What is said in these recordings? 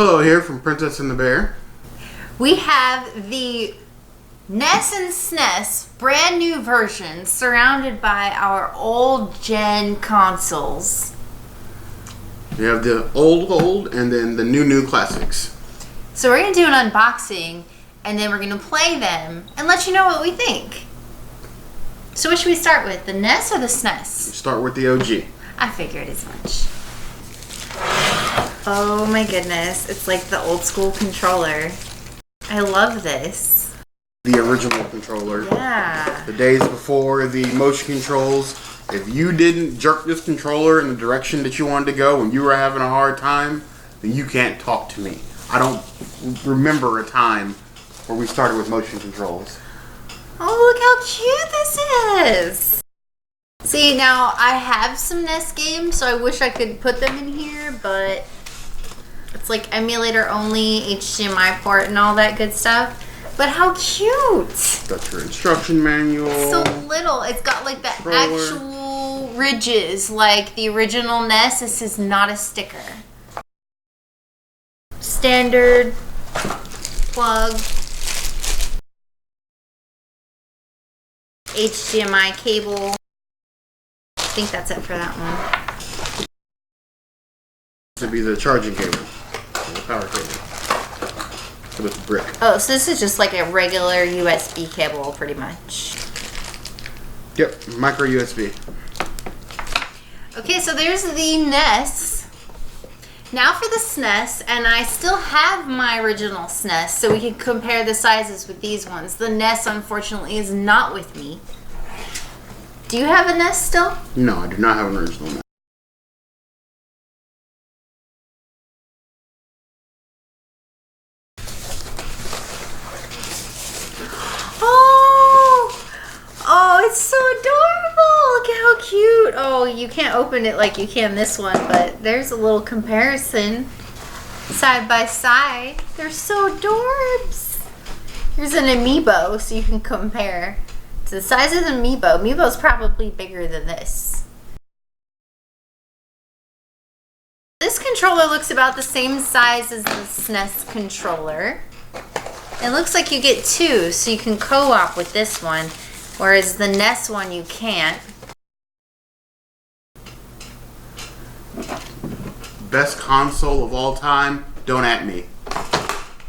Hello, here from Princess and the Bear. We have the NES and SNES brand new version surrounded by our old gen consoles. We have the old and then the new classics. So we're going to do an unboxing and then we're going to play them and let you know what we think. So what should we start with, the NES or the SNES? Start with the OG. I figured as much. Oh my goodness, it's like the old school controller. I love this. The original controller. Yeah. The days before the motion controls. If you didn't jerk this controller in the direction that you wanted to go when you were having a hard time, then you can't talk to me. I don't remember a time where we started with motion controls. Oh, look how cute this is. See, now I have some NES games, so I wish I could put them in here, but it's like emulator only, HDMI port, and all that good stuff. But how cute! Got your instruction manual. So little. It's got like the actual ridges, like the original NES. This is not a sticker. Standard plug. HDMI cable. I think that's it for that one. This would be the charging cable, the power cable, with the brick. Oh, so this is just like a regular USB cable, pretty much. Yep, micro USB. Okay, so there's the NES. Now for the SNES, and I still have my original SNES, so we can compare the sizes with these ones. The NES, unfortunately, is not with me. Do you have a NES still? No, I do not have an original NES. Oh, it's so adorable. Look at how cute. Oh, you can't open it like you can this one, but there's a little comparison side by side. They're so adorbs. Here's an amiibo so you can compare. It's the size of the amiibo. Amiibo's probably bigger than this. This controller looks about the same size as the SNES controller. It looks like you get two, so you can co-op with this one, whereas the NES one you can't. Best console of all time, don't at me.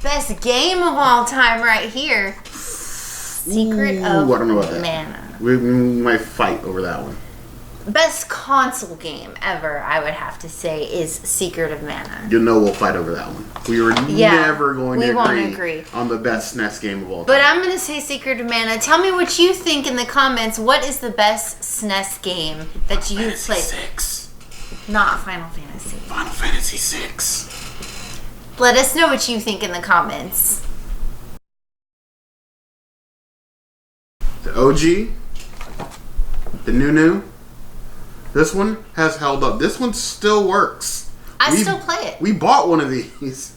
Best game of all time right here. Secret of I don't know about that. Mana. We might fight over that one. Best console game ever, I would have to say, is Secret of Mana. You know we'll fight over that one. We were never going to agree on the best SNES game of all time. But I'm going to say Secret of Mana. Tell me what you think in the comments. What is the best SNES game that you've played? Not Final Fantasy. Final Fantasy VI. Let us know what you think in the comments. The OG, the new. This one has held up. This one still works. I still play it. We bought one of these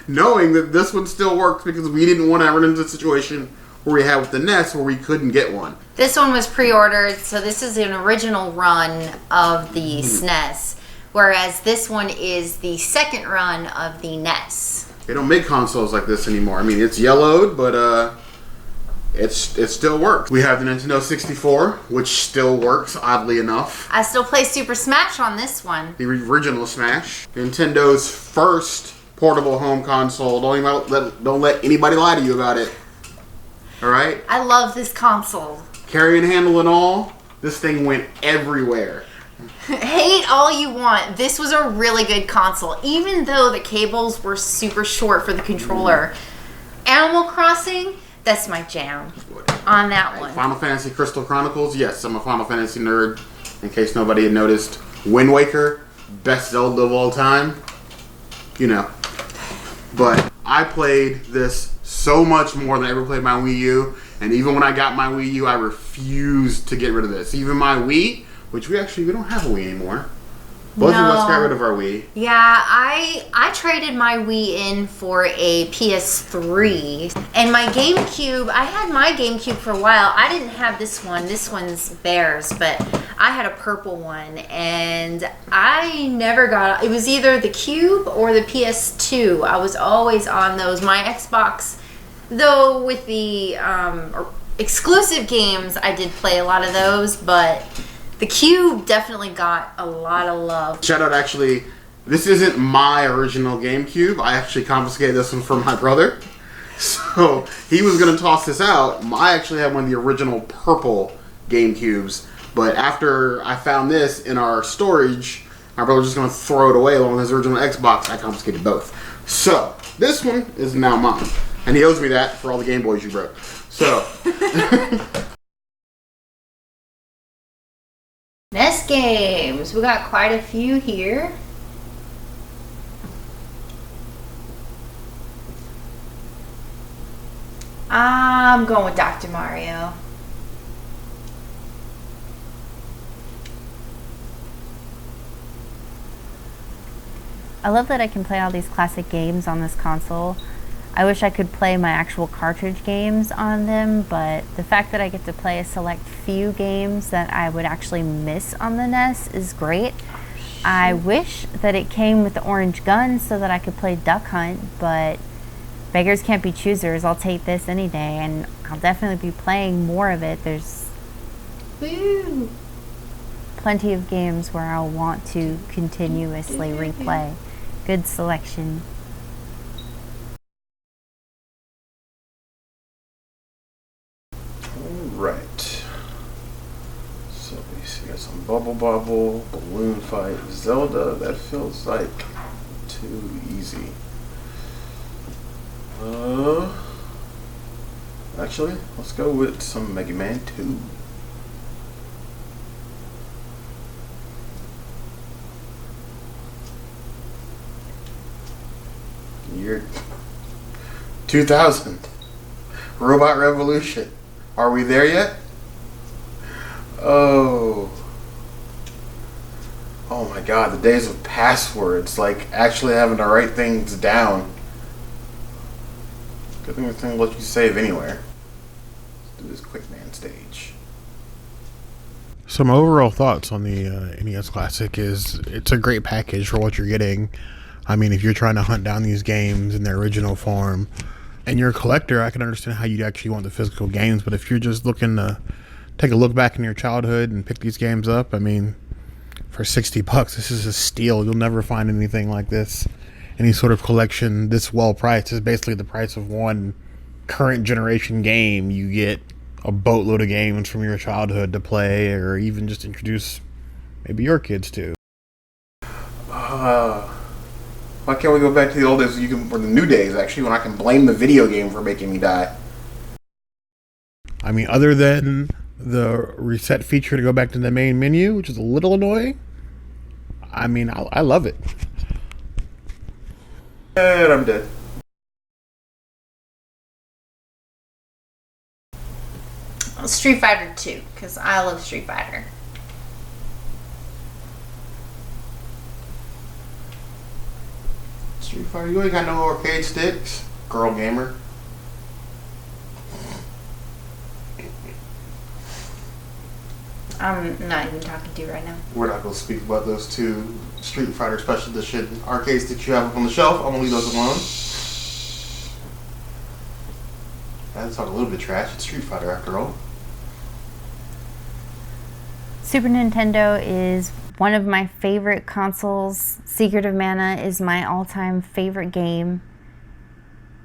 knowing that this one still works because we didn't want to run into the situation where we had with the NES where we couldn't get one. This one was pre-ordered, so this is an original run of the SNES, whereas this one is the second run of the NES. They don't make consoles like this anymore. I mean, it's yellowed, but it still works. We have the Nintendo 64, which still works, oddly enough. I still play Super Smash on this one. The original Smash. Nintendo's first portable home console. Don't let anybody lie to you about it. Alright? I love this console. Carry and handle and all, this thing went everywhere. Hate all you want. This was a really good console. Even though the cables were super short for the controller. Animal Crossing, that's my jam on that one. Final Fantasy Crystal Chronicles, yes, I'm a Final Fantasy nerd. In case nobody had noticed. Wind Waker, best Zelda of all time. You know. But I played this so much more than I ever played my Wii U. And even when I got my Wii U, I refused to get rid of this. Even my Wii, which we don't have a Wii anymore. Both of us got No. rid of our Wii. Yeah, I traded my Wii in for a PS3. And my GameCube, I had my GameCube for a while. I didn't have this one. This one's Bear's, but I had a purple one. And I never got... It was either the Cube or the PS2. I was always on those. My Xbox, though, with the exclusive games, I did play a lot of those, but... The Cube definitely got a lot of love. Shout out, actually, this isn't my original GameCube. I actually confiscated this one from my brother. So he was going to toss this out. I actually had one of the original purple GameCubes. But after I found this in our storage, my brother was just going to throw it away along with his original Xbox. I confiscated both. So this one is now mine. And he owes me that for all the Game Boys you broke. So... NES games. We got quite a few here. I'm going with Dr. Mario. I love that I can play all these classic games on this console. I wish I could play my actual cartridge games on them, but the fact that I get to play a select few games that I would actually miss on the NES is great. I wish that it came with the orange gun so that I could play Duck Hunt, but beggars can't be choosers. I'll take this any day, and I'll definitely be playing more of it. There's plenty of games where I'll want to continuously replay. Good selection. Right. So we see got some Bubble Bobble, Balloon Fight, Zelda. That feels like too easy. Actually, let's go with some Mega Man 2. Year 2000. Robot Revolution. Are we there yet? Oh my god, the days of passwords, like actually having to write things down. Good thing this thing lets you save anywhere. Let's do this quick man stage. Some overall thoughts on the NES Classic is it's a great package for what you're getting. I mean, if you're trying to hunt down these games in their original form, and you're a collector, I can understand how you'd actually want the physical games. But if you're just looking to take a look back in your childhood and pick these games up, I mean, for $60, this is a steal. You'll never find anything like this. Any sort of collection this well priced is basically the price of one current generation game. You get a boatload of games from your childhood to play, or even just introduce maybe your kids to. Why can't we go back to the old days, or the new days actually, when I can blame the video game for making me die? I mean, other than the reset feature to go back to the main menu, which is a little annoying, I mean, I love it. And I'm dead. Street Fighter 2, because I love Street Fighter. Street Fighter, you ain't got no arcade sticks, girl gamer. I'm not even talking to you right now. We're not going to speak about those two Street Fighter Special Edition arcade sticks you have up on the shelf. I'm going to leave those alone. Let's talk a little bit of trash. It's Street Fighter after all. Super Nintendo is one of my favorite consoles. Secret of Mana is my all-time favorite game,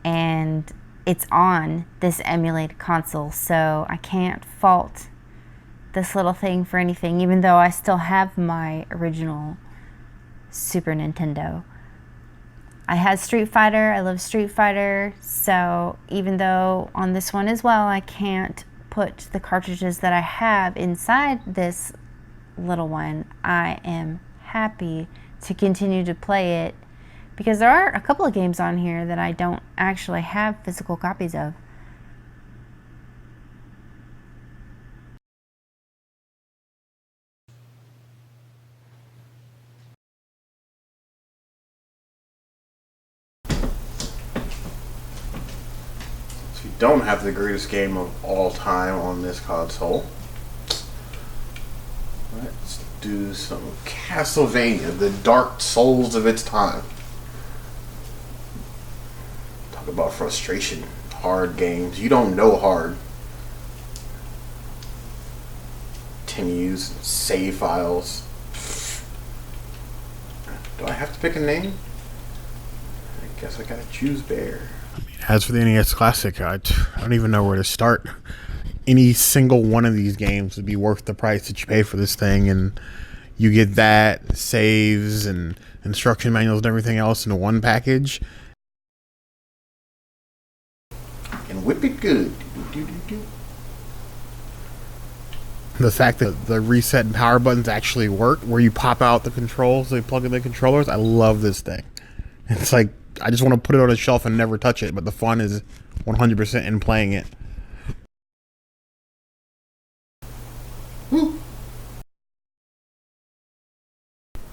and it's on this emulated console, so I can't fault this little thing for anything, even though I still have my original Super Nintendo. I had Street Fighter, I love Street Fighter, so even though on this one as well I can't put the cartridges that I have inside this little one, I am happy to continue to play it because there are a couple of games on here that I don't actually have physical copies of. don't have the greatest game of all time on this console. Let's do some Castlevania, the Dark Souls of its time. Talk about frustration. Hard games. You don't know hard. Continues, save files. Do I have to pick a name? I guess I gotta choose Bear. As for the NES Classic, I don't even know where to start. Any single one of these games would be worth the price that you pay for this thing, and you get that, saves, and instruction manuals and everything else in one package. And whip it good. The fact that the reset and power buttons actually work, where you pop out the controls, they plug in the controllers, I love this thing. It's like, I just want to put it on a shelf and never touch it, but the fun is 100% in playing it.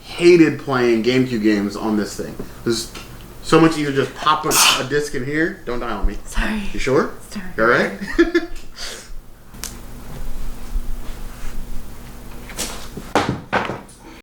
Hated playing GameCube games on this thing. There's so much easier just pop a disc in here. Don't die on me. Sorry. You sure? Sorry. You alright?